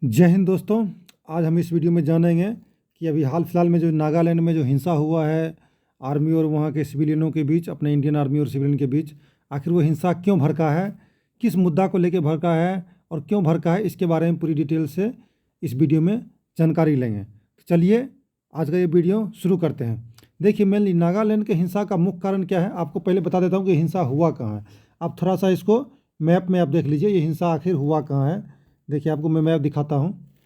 जय हिंद दोस्तों। आज हम इस वीडियो में जानेंगे कि अभी हाल फिलहाल में जो नागालैंड में जो हिंसा हुआ है आर्मी और वहाँ के सिविलियनों के बीच, अपने इंडियन आर्मी और सिविलियन के बीच, आखिर वो हिंसा क्यों भड़का है, किस मुद्दा को लेकर भड़का है और क्यों भड़का है, इसके बारे में पूरी डिटेल से इस वीडियो में जानकारी लेंगे। तो चलिए आज का ये वीडियो शुरू करते हैं। देखिए, मेनली नागालैंड के हिंसा का मुख्य कारण क्या है, आपको पहले बता देता हूँ कि हिंसा हुआ कहाँ है। आप थोड़ा सा इसको मैप में आप देख लीजिए, ये हिंसा आखिर हुआ कहाँ है। देखिए, आपको मैं मैप दिखाता हूँ।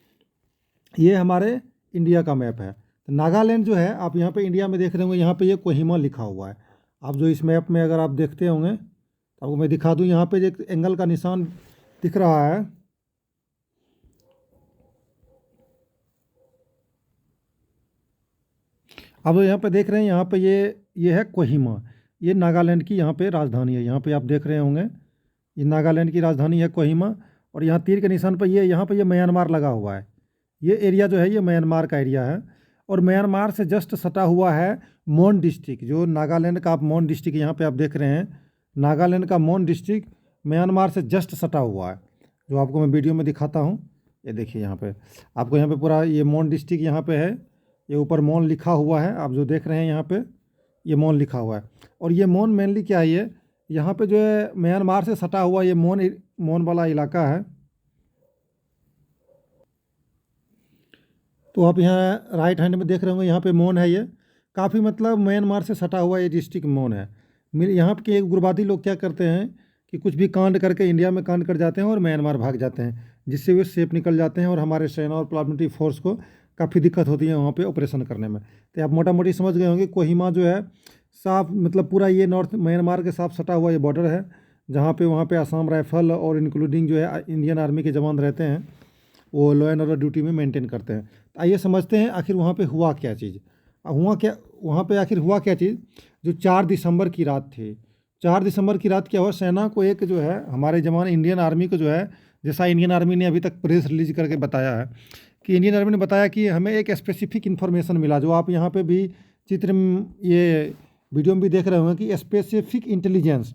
ये हमारे इंडिया का मैप है। तो नागालैंड जो है, आप यहाँ पे इंडिया में देख रहे होंगे, यहाँ पे ये कोहिमा लिखा हुआ है। आप जो इस मैप में अगर आप देखते होंगे तो आपको मैं दिखा दूँ, यहाँ पे एक एंगल का निशान दिख रहा है। अब यहाँ पे देख रहे हैं, यहाँ पे ये है कोहिमा, ये नागालैंड की यहाँ पे राजधानी है। यहाँ पे आप देख रहे होंगे, ये नागालैंड की राजधानी है कोहिमा। और यहाँ तीर के निशान पर यहाँ पे म्यांमार लगा हुआ है। ये एरिया जो है ये म्यांमार का एरिया है। और म्यांमार से जस्ट सटा हुआ है मोन डिस्ट्रिक्ट, जो नागालैंड का आप मोन डिस्ट्रिक्ट यहाँ पे आप देख रहे हैं। नागालैंड का मोन डिस्ट्रिक्ट म्यांमार से जस्ट सटा हुआ है, जो आपको मैं वीडियो में दिखाता हूँ। ये देखिए, यहाँ पे आपको यहाँ पे पूरा ये मोन डिस्ट्रिक्ट यहाँ पे है। ये ऊपर मोन लिखा हुआ है, आप जो देख रहे हैं यहाँ पे ये मोन लिखा हुआ है। और ये मोन मेनली क्या है, ये यहाँ पे जो है म्यांमार से सटा हुआ ये मोन वाला इलाका है। तो आप यहाँ राइट हैंड में देख रहे होंगे, यहाँ पे मोन है। ये काफ़ी मतलब म्यांमार से सटा हुआ ये डिस्ट्रिक्ट मोन है। यहाँ के एक उग्रवादी लोग क्या करते हैं कि कुछ भी कांड करके इंडिया में कांड कर जाते हैं और म्यांमार भाग जाते हैं, जिससे वे सेफ निकल जाते हैं और हमारे सेना और पैरामिलिट्री फोर्स को काफ़ी दिक्कत होती है वहाँ पे ऑपरेशन करने में। तो आप मोटा मोटी समझ गए होंगे, कोहिमा जो है साफ मतलब पूरा ये नॉर्थ म्यांमार के साथ सटा हुआ ये बॉर्डर है, जहाँ पे वहाँ पे असम राइफल और इंक्लूडिंग जो है इंडियन आर्मी के जवान रहते हैं, वो लॉ एंड ऑर्डर ड्यूटी में मेंटेन करते हैं। तो आइए समझते हैं आखिर वहाँ पे हुआ क्या चीज़। हुआ क्या वहाँ पे आखिर हुआ क्या चीज़, जो 4 दिसंबर की रात थी। 4 दिसंबर की रात क्या हुआ, सेना को एक जो है हमारे जवान इंडियन आर्मी को जो है, जैसा इंडियन आर्मी ने अभी तक प्रेस रिलीज करके बताया है कि इंडियन आर्मी ने बताया कि हमें एक स्पेसिफिक इन्फॉर्मेशन मिला, जो आप यहाँ पे भी चित्र ये वीडियो में भी देख रहे होंगे कि स्पेसिफिक इंटेलिजेंस,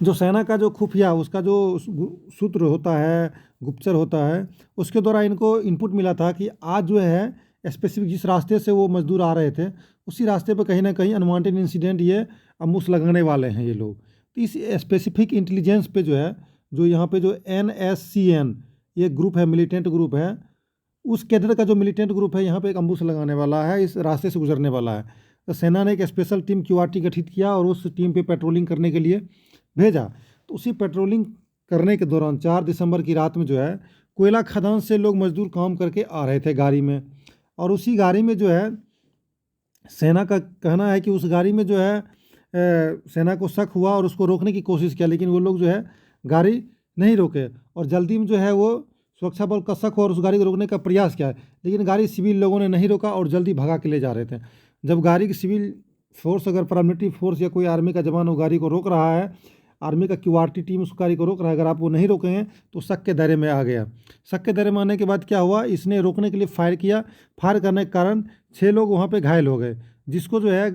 जो सेना का जो खुफिया उसका जो सूत्र होता है, गुप्तचर होता है, उसके द्वारा इनको इनपुट मिला था कि आज जो है स्पेसिफिक जिस रास्ते से वो मजदूर आ रहे थे, उसी रास्ते पर कहीं ना कहीं अनवांटेड इंसिडेंट ये अमूस लगाने वाले हैं ये लोग। तो इस स्पेसिफिक इंटेलिजेंस पे जो है, जो यहाँ पे जो NSCN ये ग्रुप है, मिलिटेंट ग्रुप है, उस कैडर का जो मिलिटेंट ग्रुप है यहाँ पे एक अम्बुश लगाने वाला है, इस रास्ते से गुजरने वाला है। तो सेना ने एक स्पेशल टीम QRT गठित किया और उस टीम पे पेट्रोलिंग करने के लिए भेजा। तो उसी पेट्रोलिंग करने के दौरान 4 दिसंबर की रात में जो है कोयला खदान से लोग मजदूर काम करके आ रहे थे गाड़ी में। और उसी गाड़ी में जो है सेना का कहना है कि उस गाड़ी में जो है सेना को शक हुआ और उसको रोकने की कोशिश किया, लेकिन वो लोग जो है गाड़ी नहीं रोके और जल्दी में जो है वो सुरक्षा बल का शक हुआ और उस गाड़ी को रोकने का प्रयास किया, लेकिन गाड़ी सिविल लोगों ने नहीं रोका और जल्दी भगा के ले जा रहे थे। जब गाड़ी की सिविल फोर्स, अगर पैरामिलिट्री फोर्स या कोई आर्मी का जवान वो गाड़ी को रोक रहा है, आर्मी का QRT टीम उस गाड़ी को रोक रहा है, अगर आप वो नहीं रोकेंगे तो शक के दायरे में आ गया। शक के दायरे में आने के बाद क्या हुआ, इसने रोकने के लिए फायर किया। फायर करने के कारण 6 लोग वहाँ पे घायल हो गए, जिसको जो है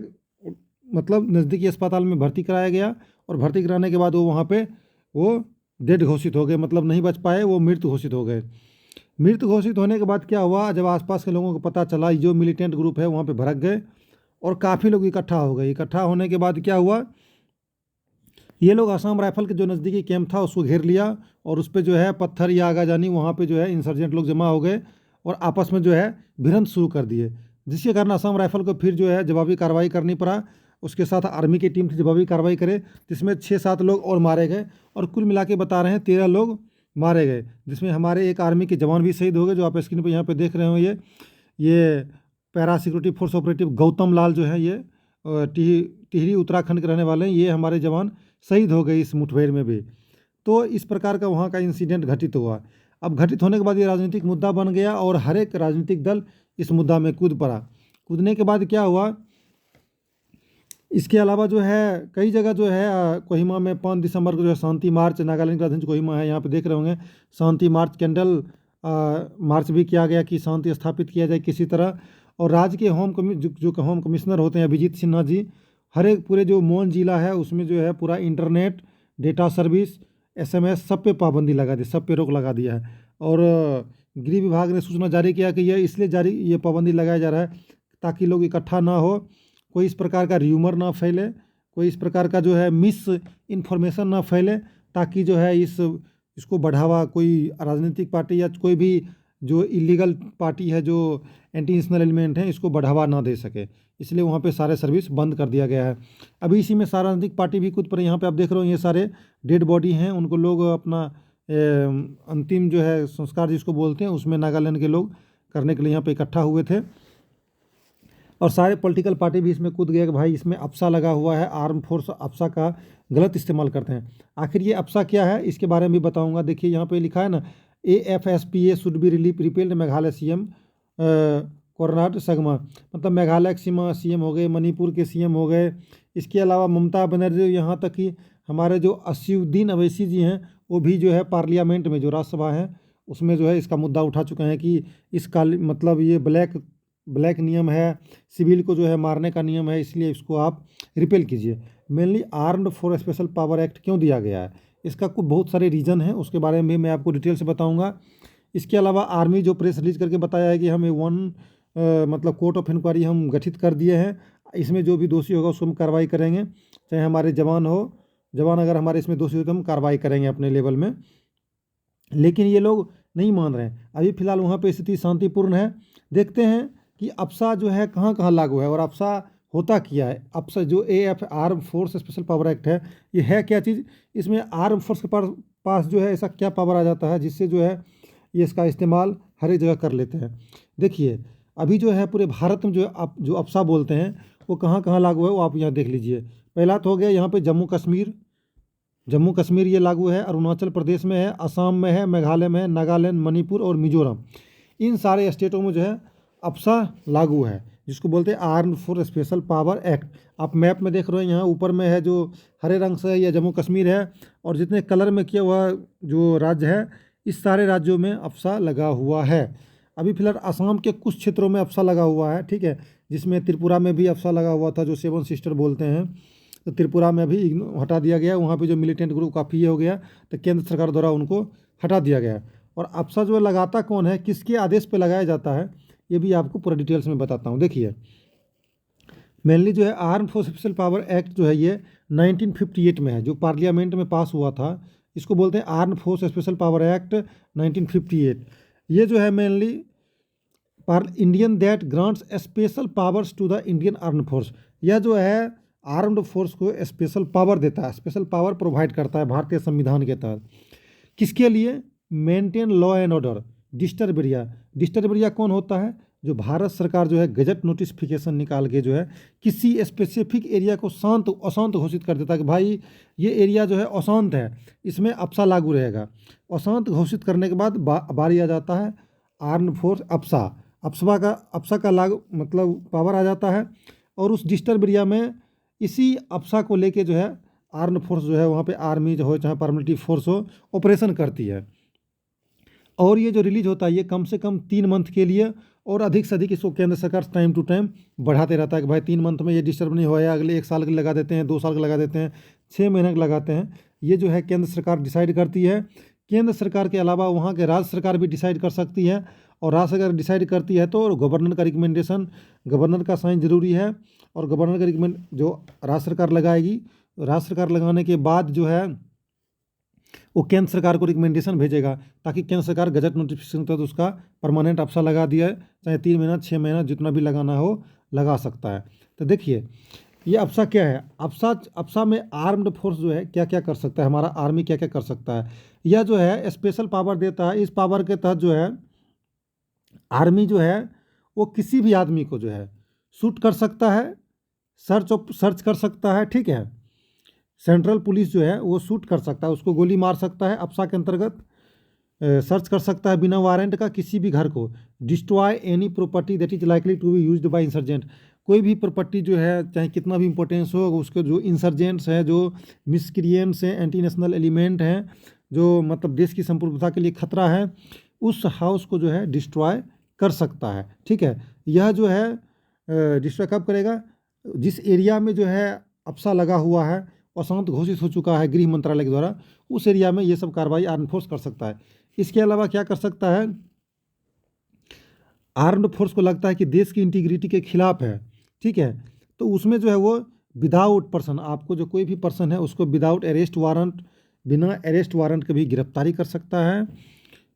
मतलब नज़दीकी अस्पताल में भर्ती कराया गया। और भर्ती कराने के बाद वो वहाँ पे वो डेड घोषित हो गए, मतलब नहीं बच पाए, वो मृत घोषित हो गए। मृत घोषित होने के बाद क्या हुआ, जब आसपास के लोगों को पता चला, जो मिलिटेंट ग्रुप है वहाँ पे भड़क गए और काफ़ी लोग इकट्ठा हो गए। इकट्ठा होने के बाद क्या हुआ, ये लोग असम राइफल के जो नज़दीकी कैंप था उसको घेर लिया और उस पर जो है पत्थर या आगाजानी, वहाँ पे जो है इंसर्जेंट लोग जमा हो गए और आपस में जो है भिड़ंत शुरू कर दिए, जिसके कारण असम राइफल को फिर जो है जवाबी कार्रवाई करनी पड़ा। उसके साथ आर्मी की टीम थी जवाबी कार्रवाई करे, जिसमें 6-7 लोग और मारे गए और कुल मिला के बता रहे हैं 13 लोग मारे गए, जिसमें हमारे एक आर्मी के जवान भी शहीद हो गए, जो आप स्क्रीन पर यहाँ पे देख रहे हो। ये para security force operative Gautam Lal जो है, ये टिहरी उत्तराखंड के रहने वाले हैं, ये हमारे जवान शहीद हो गए इस मुठभेड़ में भी। तो इस प्रकार का वहाँ का इंसिडेंट घटित हुआ। अब घटित होने के बाद ये राजनीतिक मुद्दा बन गया और हर एक राजनीतिक दल इस मुद्दा में कूद पड़ा। कूदने के बाद क्या हुआ, इसके अलावा जो है कई जगह जो है कोहिमा में 5 दिसंबर को जो है शांति मार्च, नागालैंड का राजधानी कोहिमा है, यहाँ पे देख रहे होंगे शांति मार्च, कैंडल मार्च भी किया गया कि शांति स्थापित किया जाए किसी तरह। और राज्य के जो होम कमिश्नर होते हैं अभिजीत सिन्हा जी, हर एक पूरे जो मोन जिला है उसमें जो है पूरा इंटरनेट, डेटा सर्विस, SMS सब पे पाबंदी लगा दी, सब पे रोक लगा दिया है। और गृह विभाग ने सूचना जारी किया कि यह इसलिए ये पाबंदी लगाया जा रहा है ताकि लोग इकट्ठा ना हो, कोई इस प्रकार का र्यूमर ना फैले, कोई इस प्रकार का जो है मिस इन्फॉर्मेशन ना फैले, ताकि जो है इसको बढ़ावा कोई राजनीतिक पार्टी या कोई भी जो इलीगल पार्टी है, जो एंटी नेशनल एलिमेंट हैं, इसको बढ़ावा ना दे सके। इसलिए वहाँ पे सारे सर्विस बंद कर दिया गया है। अभी इसी में सारा राजनीतिक पार्टी भी कूद पड़े। यहाँ पे आप देख रहे हो ये सारे डेड बॉडी हैं, उनको लोग अपना अंतिम जो है संस्कार जिसको बोलते हैं, उसमें नागालैंड के लोग करने के लिए यहाँ पे इकट्ठा हुए थे। और सारे पॉलिटिकल पार्टी भी इसमें कूद गए कि भाई इसमें अप्सा लगा हुआ है, आर्म फोर्स अप्सा का गलत इस्तेमाल करते हैं। आखिर ये अप्सा क्या है, इसके बारे में भी बताऊंगा। देखिए यहाँ पे लिखा है ना, AFSPA should be repealed Meghalaya CM Conrad Sangma, मतलब मेघालय के CM हो गए, मणिपुर के CM हो गए। इसके अलावा ममता बनर्जी, यहाँ तक कि हमारे जो असयुद्दीन अवैसी जी हैं, वो भी जो है पार्लियामेंट में जो राज्यसभा है उसमें जो है इसका मुद्दा उठा चुके हैं कि इसका मतलब ये ब्लैक नियम है, सिविल को जो है मारने का नियम है, इसलिए इसको आप रिपेल कीजिए। Mainly armed force special power act क्यों दिया गया है, इसका कुछ बहुत सारे रीज़न हैं, उसके बारे में मैं आपको डिटेल से बताऊंगा। इसके अलावा आर्मी जो प्रेस रिलीज करके बताया है कि हमें मतलब कोर्ट ऑफ इंक्वायरी हम गठित कर दिए हैं, इसमें जो भी दोषी होगा उसको हम कार्रवाई करेंगे, चाहे हमारे जवान अगर हमारे इसमें दोषी हो तो हम कार्रवाई करेंगे अपने लेवल में। लेकिन ये लोग नहीं मान रहे हैं। अभी फ़िलहाल वहाँ पे स्थिति शांतिपूर्ण है। देखते हैं कि अप्सा जो है कहाँ कहाँ लागू है और अप्सा होता क्या है। अप्सा जो AF arm force special power act है, ये है क्या चीज़, इसमें आर्म फोर्स के पास जो है ऐसा क्या पावर आ जाता है जिससे जो है ये इसका इस्तेमाल हर एक जगह कर लेते हैं। देखिए अभी जो है पूरे भारत में जो अप्सा बोलते हैं वो कहाँ कहाँ लागू है, वो आप यहाँ देख लीजिए। पहला तो हो गया यहाँ पे जम्मू कश्मीर ये लागू है, अरुणाचल प्रदेश में है, असम में है, मेघालय में है, नागालैंड, मणिपुर और मिजोरम, इन सारे स्टेटों में जो है अप्सा लागू है, जिसको बोलते हैं armed force special power act. आप मैप में देख रहे हो, यहाँ ऊपर में है जो हरे रंग से है, यह जम्मू कश्मीर है, और जितने कलर में किया हुआ जो राज्य है, इस सारे राज्यों में अप्सा लगा हुआ है। अभी फिलहाल असम के कुछ क्षेत्रों में अप्सा लगा हुआ है, ठीक है, जिसमें त्रिपुरा में भी अप्सा लगा हुआ था, जो 7 सिस्टर बोलते हैं, तो त्रिपुरा में भी हटा दिया गया। वहाँ पे जो मिलिटेंट ग्रुप काफ़ी ये हो गया, तो केंद्र सरकार द्वारा उनको हटा दिया गया। और अप्सा जो लगाता कौन है, किसके आदेश पे लगाया जाता है, ये भी आपको पूरा डिटेल्स में बताता हूँ। देखिए मेनली जो है arm force special power act जो है ये 1958 में है, जो पार्लियामेंट में पास हुआ था, इसको बोलते हैं arm force special power act 1958। ये जो है mainly Indian that grants special powers to the Indian armed force, यह जो है आर्म्ड फोर्स को स्पेशल पावर देता है, स्पेशल पावर प्रोवाइड करता है भारतीय संविधान के तहत। किसके लिए, मेंटेन लॉ एंड ऑर्डर। डिस्टर्बेरिया कौन होता है, जो भारत सरकार जो है गजट नोटिफिकेशन निकाल के जो है किसी स्पेसिफिक एरिया को अशांत घोषित कर देता है कि भाई ये एरिया जो है अशांत है, इसमें अप्सा लागू रहेगा। अशांत घोषित करने के बाद बारी आ जाता है आर्म्ड फोर्स अप्सा का लागू मतलब पावर आ जाता है, और उस डिस्टर्ब एरिया में इसी अप्सा को लेके जो है आर्म्ड फोर्स जो है वहाँ पे आर्मी जो हो चाहे पैरामिलिट्री फोर्स हो ऑपरेशन करती है। और ये जो रिलीज होता है ये कम से कम 3 मंथ के लिए, और अधिक से अधिक इसको केंद्र सरकार टाइम टू टाइम बढ़ाते रहता है कि भाई 3 मंथ में ये डिस्टर्ब नहीं होया, अगले 1 साल के लगा देते हैं, 2 साल का लगा देते हैं, 6 महीने का लगाते हैं। ये जो है केंद्र सरकार डिसाइड करती है। केंद्र सरकार के अलावा वहाँ के राज्य सरकार भी डिसाइड कर सकती है, और राज्य सरकार डिसाइड करती है तो गवर्नर का रिकमेंडेशन, गवर्नर का साइन जरूरी है, और गवर्नर का रिकमेंड जो राज्य सरकार लगाएगी, राज्य सरकार लगाने के बाद जो है वो केंद्र सरकार को रिकमेंडेशन भेजेगा, ताकि केंद्र सरकार गजट नोटिफिकेशन तक उसका परमानेंट अप्सा लगा दिया है, चाहे 3 महीना 6 महीना जितना भी लगाना हो लगा सकता है। तो देखिए ये अप्सा क्या है, अप्सा में आर्म्ड फोर्स जो है क्या क्या कर सकता है, हमारा आर्मी क्या क्या कर सकता है, यह जो है स्पेशल पावर देता है। इस पावर के तहत जो है आर्मी जो है वो किसी भी आदमी को जो है शूट कर सकता है, सर्च कर सकता है, ठीक है। सेंट्रल पुलिस जो है वो शूट कर सकता है, उसको गोली मार सकता है अप्सा के अंतर्गत, सर्च कर सकता है बिना वारंट का किसी भी घर को, destroy any property that is likely to be used by insurgent, कोई भी प्रॉपर्टी जो है चाहे कितना भी इंपॉर्टेंस हो, उसके जो इंसर्जेंट्स हैं, जो मिसक्रिएंट्स हैं, एंटी नेशनल एलिमेंट हैं, जो मतलब देश की संप्रभुता के लिए खतरा है, उस हाउस को जो है डिस्ट्रॉय कर सकता है, ठीक है। यह जो है डिस्ट्रॉय कब करेगा, जिस एरिया में जो है अप्सा लगा हुआ है, अशांत घोषित हो चुका है गृह मंत्रालय के द्वारा, उस एरिया में ये सब कार्रवाई आर्म फोर्स कर सकता है। इसके अलावा क्या कर सकता है, आर्म्ड फोर्स को लगता है कि देश की इंटीग्रिटी के खिलाफ है, ठीक है, तो उसमें जो है वो विदाउट पर्सन, आपको जो कोई भी पर्सन है उसको विदाउट अरेस्ट वारंट, बिना अरेस्ट वारंट के भी गिरफ्तारी कर सकता है।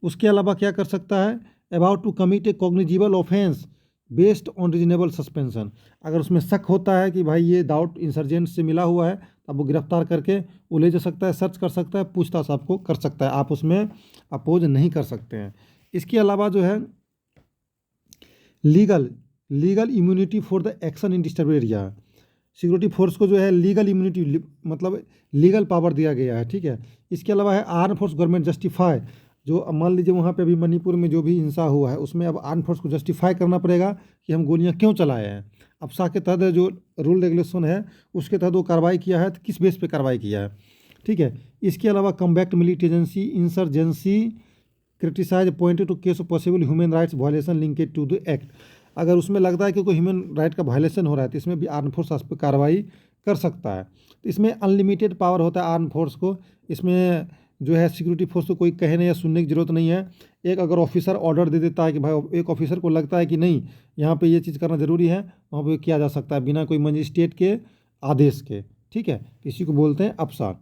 उसके अलावा क्या कर सकता है, about to commit a cognizable offence based on reasonable suspension, अगर उसमें शक होता है कि भाई ये डाउट इंसर्जेंट से मिला हुआ है, तब वो गिरफ्तार करके वो ले जा सकता है, सर्च कर सकता है, पूछताछ आपको कर सकता है, आप उसमें अपोज नहीं कर सकते हैं। इसके अलावा जो है legal legal immunity for the action in disturb area, security force को जो है लीगल इम्यूनिटी मतलब लीगल पावर दिया गया है, ठीक है। इसके अलावा है आर्म फोर्स गवर्नमेंट जस्टिफाई, जो अब मान लीजिए वहाँ पे अभी मणिपुर में जो भी हिंसा हुआ है उसमें अब आर्म फोर्स को जस्टिफाई करना पड़ेगा कि हम गोलियाँ क्यों चलाए हैं। अफसा के तहत जो रूल रेगुलेशन है उसके तहत वो कार्रवाई किया है, तो किस बेस पे कार्रवाई किया है, ठीक है। इसके अलावा combat military agency insurgency criticize pointed to case of possible human rights violation linked to the act, अगर उसमें लगता है कि कोई ह्यूमन राइट का वायलेशन हो रहा है तो इसमें भी आर्म फोर्स उस पर कार्रवाई कर सकता है। तो इसमें अनलिमिटेड पावर होता है आर्म फोर्स को, इसमें जो है सिक्योरिटी फोर्स को कोई कहने या सुनने की ज़रूरत नहीं है। एक अगर ऑफिसर ऑर्डर दे देता है कि भाई, एक ऑफिसर को लगता है कि नहीं यहाँ पे ये चीज़ करना ज़रूरी है, वहाँ पे किया जा सकता है बिना कोई मजिस्ट्रेट के आदेश के, ठीक है। इसी को बोलते हैं अफसा।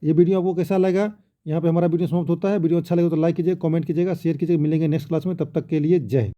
ये वीडियो आपको कैसा लगा, यहाँ पे हमारा वीडियो समाप्त होता है। वीडियो अच्छा लगे तो लाइक कीजिए, कमेंट कीजिएगा, शेयर कीजिएगा। मिलेंगे नेक्स्ट क्लास में, तब तक के लिए जय हिंद।